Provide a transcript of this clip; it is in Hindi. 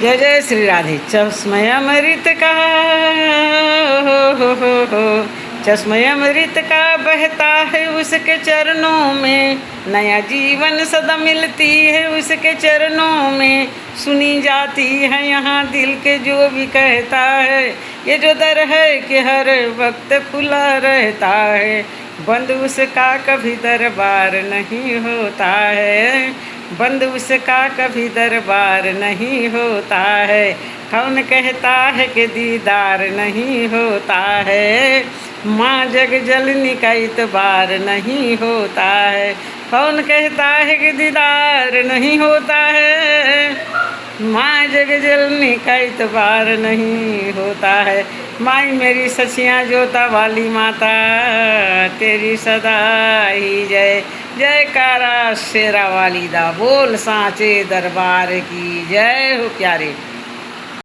जय जय श्री राधे। चश्मय अमृत का हो चश्मय अमृत का बहता है उसके चरणों में, नया जीवन सदा मिलती है उसके चरणों में। सुनी जाती है यहाँ दिल के जो भी कहता है, ये जो दर है कि हर वक्त खुला रहता है। बंद उसका कभी दरबार नहीं होता है, बंद उसका कभी दरबार नहीं होता है। कौन कहता है कि दीदार नहीं होता है, माँ जग जननी का इतबार नहीं होता है। कौन कहता है कि दीदार नहीं होता है, माँ जग जननी का इतबार नहीं होता है। माई मेरी सचियाँ जोता वाली माता, तेरी सदा ही जय जयकारा शेरा वाली दा। बोल सांचे दरबार की जय हो प्यारे।